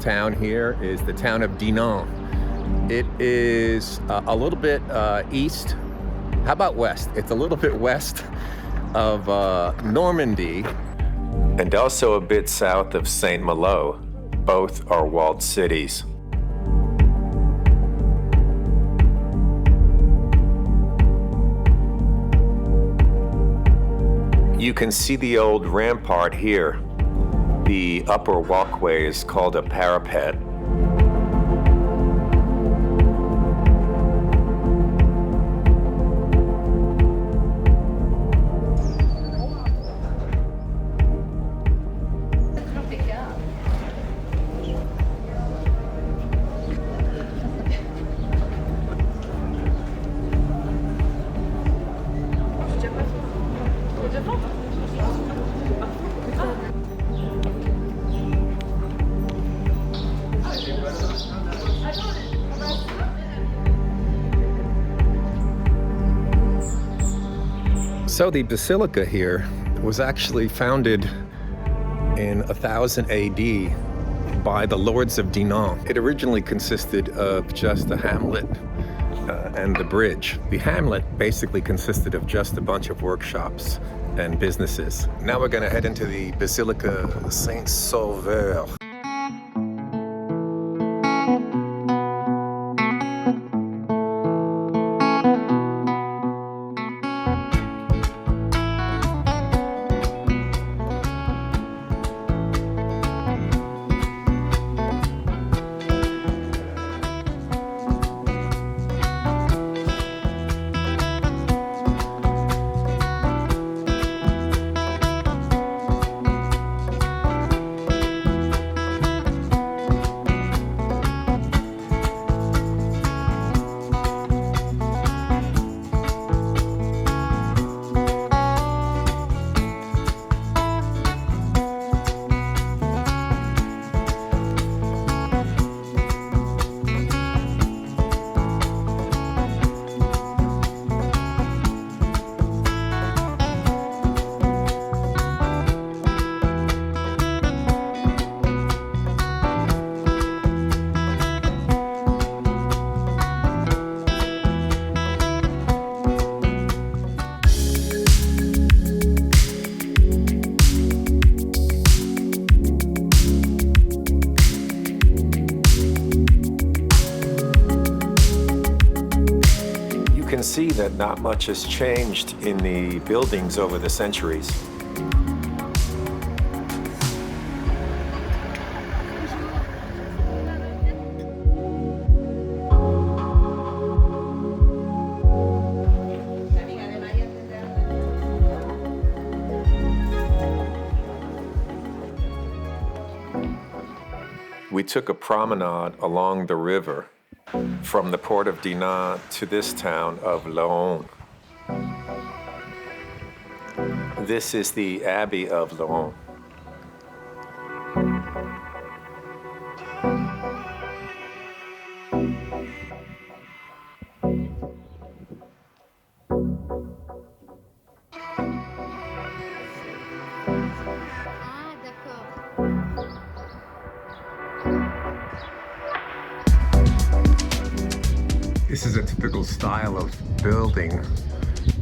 town here is the town of Dinan. It is a little bit east, how about west? It's a little bit west of Normandy. And also a bit south of Saint Malo. Both are walled cities. You can see the old rampart here. The upper walkway is called a parapet. So the Basilica here was actually founded in 1000 AD by the lords of Dinan. It originally consisted of just a hamlet and the bridge. The hamlet basically consisted of just a bunch of workshops and businesses. Now we're going to head into the Basilica Saint-Sauveur. You can see that not much has changed in the buildings over the centuries. We took a promenade along the river from the port of Dinan to this town of Lahore. This is the Abbey of Lahore. This is a typical style of building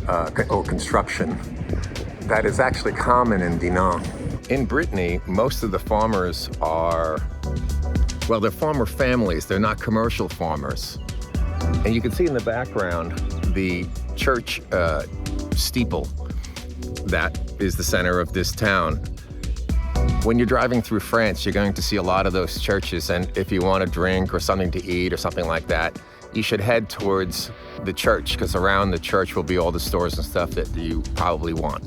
or construction that is actually common in Dinan. In Brittany, most of the farmers are, well, they're farmer families. They're not commercial farmers. And you can see in the background the church steeple that is the center of this town. When you're driving through France, you're going to see a lot of those churches. And if you want a drink or something to eat or something like that, you should head towards the church, because around the church will be all the stores and stuff that you probably want.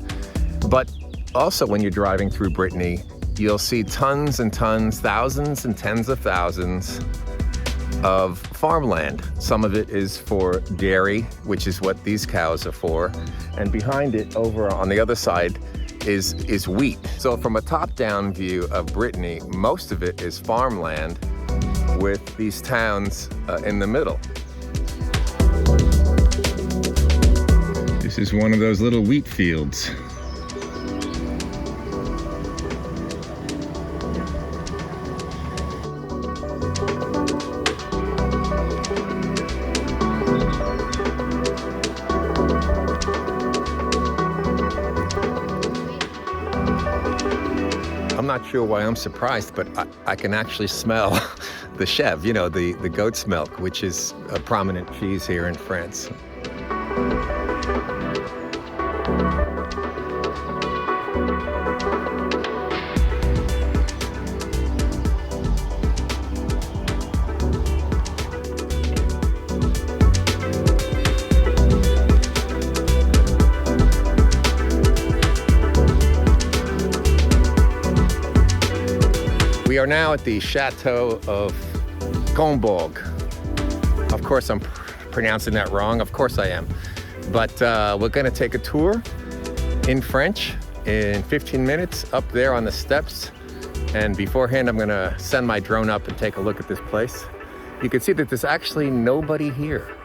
But also when you're driving through Brittany, you'll see tons and tons, thousands and tens of thousands of farmland. Some of it is for dairy, which is what these cows are for. And behind it, over on the other side, is wheat. So from a top-down view of Brittany, most of it is farmland with these towns in the middle. This is one of those little wheat fields. not sure why I'm surprised, but I can actually smell the chèvre, you know, the goat's milk, which is a prominent cheese here in France. We are now at the Chateau of Gomberg. Of course, I'm pronouncing that wrong. Of course I am. But we're gonna take a tour in French in 15 minutes up there on the steps. And beforehand, I'm gonna send my drone up and take a look at this place. You can see that there's actually nobody here.